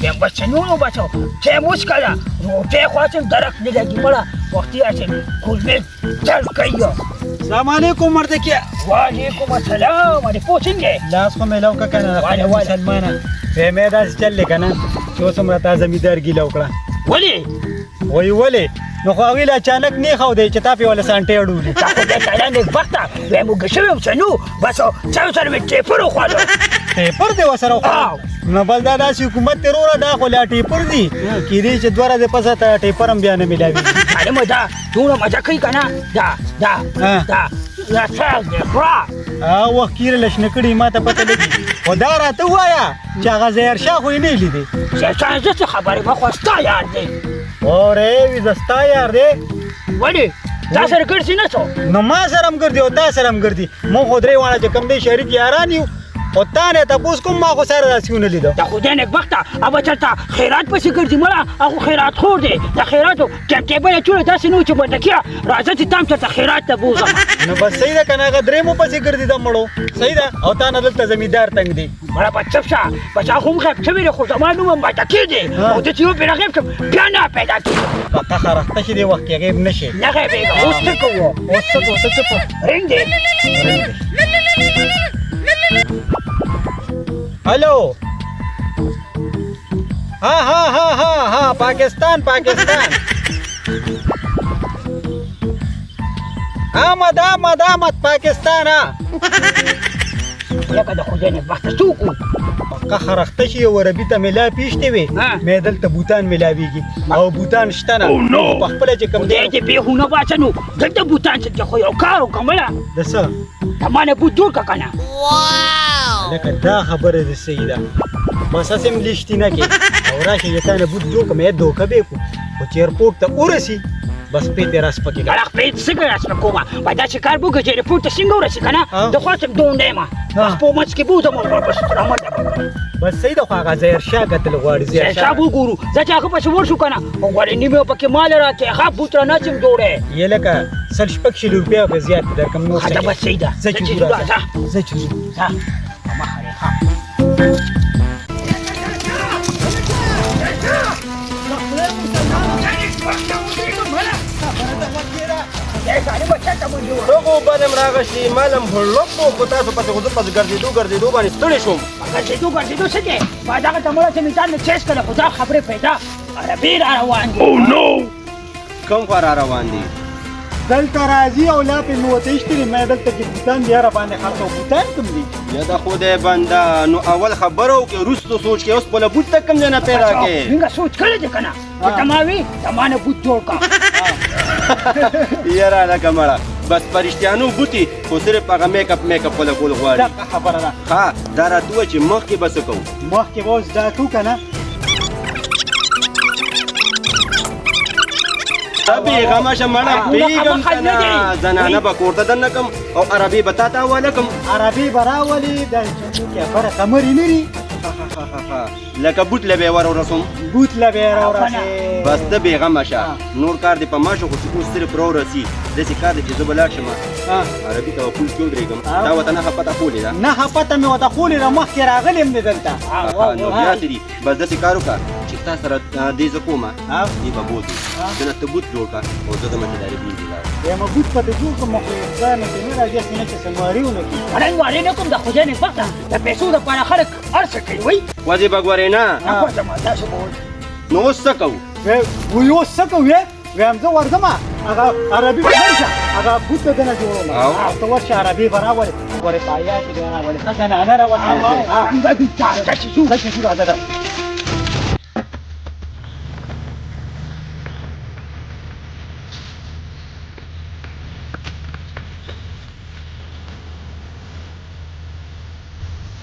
بیا بچنونو بچو چه مشکله روټه خواچم درک نه لګي مړه وختي اچم کولمه چل کایو السلام علیکم مردکیه. وعلیکم السلام علی پوچنګه لاس خو مې لو که کنه وله مسلمانه به مې داسې چلې کنه چې اوس هم راته زمیندارګي لو کړه. ولی وایي ولې نو خو هغوی له اچانک نیخ او دی چې تا پې وله سانټې اړولي. تا خو دې تعالی نیک بخته وی موږ شویم سنو بسو چا سره مې ټیپر وخوالو ټیپر دی ورسره وخوړل. نو بل دا داسې حکومت دی وروره دا خو لا ټیپر دي کېدی چې دوه ورځې پسه ته ټیپر هم بیا نه میلاوي. معلومه ده دومره مزه کوي که نه دا څه دی خورا هغه وخت کیره له شنه کړي ما ته پته لګي خو دا راته ووایه چې هغه ظاهرشاه خو یې نه لیدی. ظاهرشاه زه څه خبرې ما خو ستا یار دی. اورې وي زه ستا یار دی. ولې تا سره ګرځي نه څو نو ما سره هم ګرځي او تا سره هم ګرځي. موږ خو درې واړه چې کوم دی شریک یاران یو او تا نه تپوس کوم ما خو سره داسې ونه لیده. د خدای نیکبخته هغه چېرته خیرات پسې ګرځي مړه هغه خیرات خور دی د خیراتو ټیبل یې ټوله داسې نه و چې بندکیه راځه چې تام چېرته خیرات ته بوځم. نو بس صحیح ده که نه هغه درې مو پسې ګرځي دا مړو صحیح ده او تا نه دلته زمیندار تنګ دی. مړه به چپ شه بس هغه هم غیب شوی دی خو زما نوم هم بندکي دی او زه چې یو پېره غیب شم بیا نه پیدا کېږم. په قهر اخته شي دې وخت کې غیب نه شي. نه غیبېږم اوس څه کوو اوس څه کوو ته چپ رنګ دی. هلو ها پاکستان آمد پاکستان ها لکه د خدای نیکبخته څوک و په قهر اخته شي او عربي ته ملا پیشتې وي مې دلته بوتان ملاویږي او بوتان شته نه په خپله چې کوم خدای دې بېخونه باچه نو دلته بوتان څه خو یو کار وکړه مړه د څه د ما نه بوت جوړ کړه که نه لکه دا خبره دې صحیح ده بس هسې هم لیشتینه کې او راشي چې تا نه بوت جوړ کړم دوکه به کړو خو چې ایرپورټ ته ورسي بس پې دې راسپکې کړه. ګړه خپې څنګه راسپکومه باید داسې کار وکړو چې ایرپورټ ته څنګه ورسي که نه د خواستم دوندی ما بس په منځ کې بوځم او بس رامنډه به بس صحیح ده خو هغه ظاهرشاه کتل غواړي ظاهرشاه وګورو ځه چې هغه پسې ورشو که نه او غواړې نیمې پکې مال راکړې هغه بوت را ناچم جوړی یې لکه سل شپږ شل روپیا به زیات دې درکړم نور ښه ده بس صحیح ده ځه چې ځو راځه ځه چې ځو ځه په مخه دی ښه دغو بلم راغشي مالم هړلوکو خو تاسو پسې خو زه پسې ګرځېدو باندې ستړی شوم. ګرځېدو څه دی باید هغه ته مړه چې مې ځان مې چیس کړه خو دا خبرې پیدا عربي را روان دي. کوم خوا را روان دي؟ دلته راځي او لا پې مې ورته ایښتي مې دلته کې بوتان دي هره باندې خلک او بوتان کوم دي. یا د خدای بنده نو اول خبره وکړې وروستو سوچ کې اوس خپله بوت ته کوم ځای نه پیدا کړې. څنګه سوچ کړی دی که نه چې ته ما وي د ما نه بوت جوړ کړه. یاره لکه مړه بس په رښتیانو بوتي خو صرف هغه میک اپ ولګول غواړي. دغه خبره ده ها دا راته ووایه چې مخکې به څه کوو. مخکې به اوس دا کوو که نه بېغمه شه مړه پرېږم که نه زنانه به کور ته دننه کړم او عربي به تا ته حواله کړم. عربي به راولي دا چندو کې خبره قمرې نه دي لکه بوت له به یې ورورسوم بوت له به یې راورسې بس ته بېغمه شه نور کار دې په ما شو خو چې اوس صرف راورسي داسې کار دی چې زه به لاړ شم عربي ته به پول کې ودرېږم دا ورته نښه پته خولې ده نښه پته مې ورته خولې ده مخکې راغلی یم دې دلته نو بیا څه دي بس داسې کار وکړه چې تا سره دې زه کومه دې به بوځو ده نه ته بوت جوړ کړه او زه د مچداري بوځي لاړم یم بوت پته جوړ کړم خو ځان مې نه راځي هسې نه چې څه ماري ونه کړي وړاندې وارې نه کوم د خدای نیکبخته د پیسو دپاره خلک هر څه کوي وایي وځې به ګورې نه داسې به وایي نو اوس څه کوو وایي اوس څه کوو ویم زه ورځم هغه عربي به ورشه هغه بوت به دنه جوړوم ته ورشه عربي به راولې ګورې پایات دې راولې ښه زنانه راولې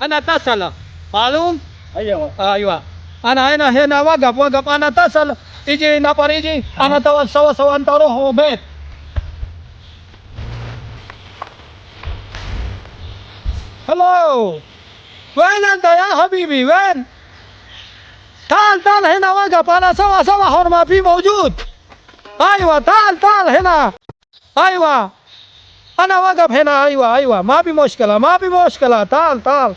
أنا اتصل معلوم؟ ايوه أنا هنا وقف أنا اتصل يجي نفر يجي أنا سوا أنت روحوا بيت. هلو وين أنت يا حبيبي وين؟ تعال هنا وقف أنا سوا حرمة في موجود. أيوة تعال هنا ايوه انا واقف هنا. ايوه ايوه ما في مشكله ما في مشكله. تعال تعال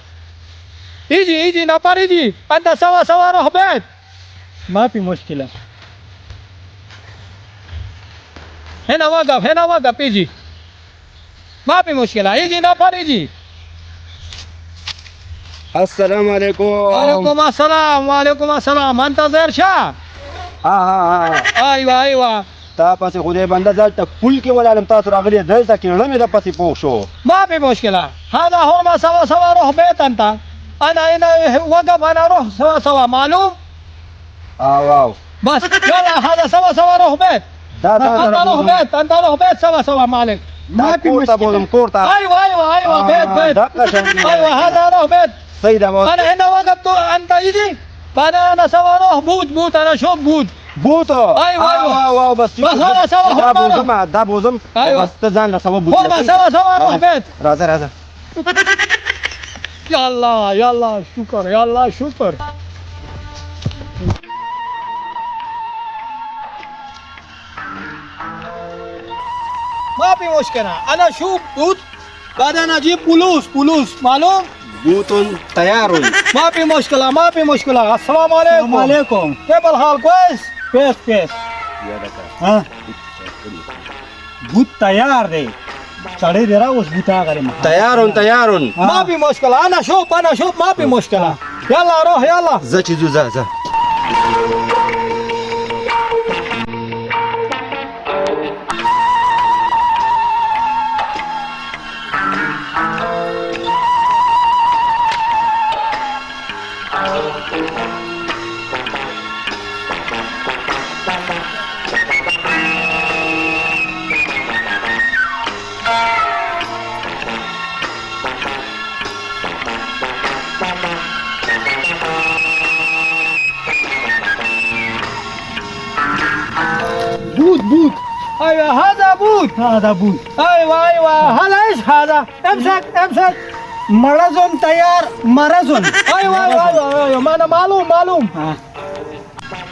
يجي نفر يجي انت سوا روح بيت. ما في مشكلة. هنا وقف يجي ما في مشكله. يجي نفر يجي. السلام عليكم. وعليكم السلام انتظر شاه. ايوه تا پسې خدای بنده دلته پل کې ولالم تاسو راغلي دلته کې نه مې د پسې پوه شو. ما في مشكله. هذا هو سوا روح بيت انت. انا هنا وقف انا روح سوا معلوم. واو بس يلا هذا سوا روح بيت. انت روح بيت سوا مالك. ما في مشكلة. كورتا ايوه بيت. ايوه هذا روح بيت. سيدة انا هنا وقفت انت يجي. انا سوا روح بوت انا شوف بوتو. ايوه بس هذا سوا دا بوزم. ايوه بس ته ځان له سوا بوت. هو سوا روح بيت. راځه يلا شكر. ما في مشكلة. أنا شوف بوت بعد أنا أجيب فلوس معلوم. بوت تيار. ما في مشكلة. السلام عليكم. وعليكم. كيف الحال كويس؟ كيف ها بوت تیار دی سړی دی راوس بوتا غره ما تيار. ما في مشكلة. أنا شوف ما في مشكلة. يلا روح يلا. زه چې ځه بوت. أيوة هذا بوت. أيوة هذا إيش هذا؟ امسك. مرزون تیار مرزون. ايوه ما انا معلوم.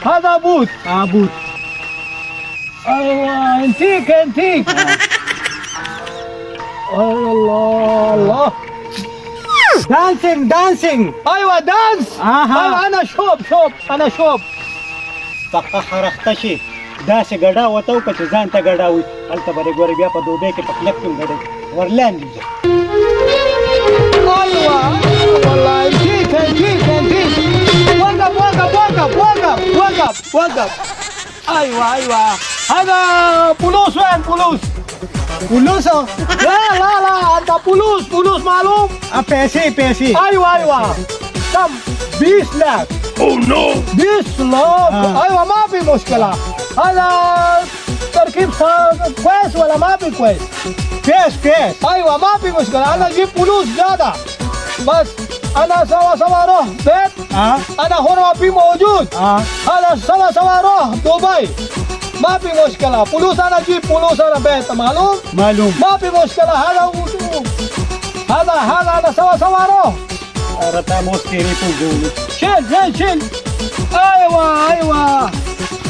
هذا بوت. بوت. ايوه انتيك. الله. دانسينج. ايوه دانس. ايوه انا شوف. پکا خرخته شي داسې ګډا وته که چې ځان ته ګډا وي هلته به ګورې بیا په دوبۍ کې په کلک کې ګډې ورلاندې ځه. ايوه والله انتيك. وقف. ايوه هذا فلوس. وين فلوس؟ لا انت فلوس معلوم. پیسې. ايوه كم 20 लाख. 20 लाख. ايوه ما في مشكلة. هذا تركيب كويس ولا ما في كويس؟ كويس. ايوه ما في مشكلة. انا اجيب فلوس زيادة بس انا سوا روح بيت. انا هنا في موجود. هذا سوا روح دبي. ما في مشكلة. فلوس انا اجيب فلوس انا بيت معلوم. ما في مشكلة. هذا انا سوا روح. رتا موس تیری تو جوړ. شيل.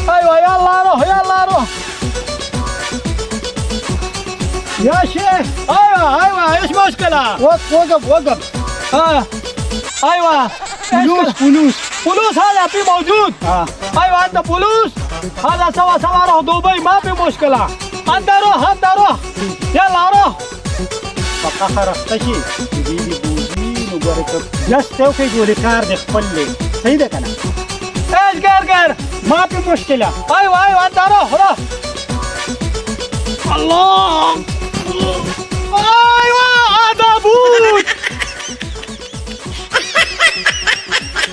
ايوه يلا روح. يا شيخ. ايوه ايش مشكلة؟ وقف. ايوه فلوس هذا في موجود. ايوه انت فلوس. هذا سوا روح دبي ما في مشكلة. انت روح يلا روح. پکا خرخته شي دې بوزي نو ګورې که لس ته وکړې جوړې کار دې خپل دی صحیح ده که نه؟ ايش قر ما في مشكلة. ايوه انت روح. الله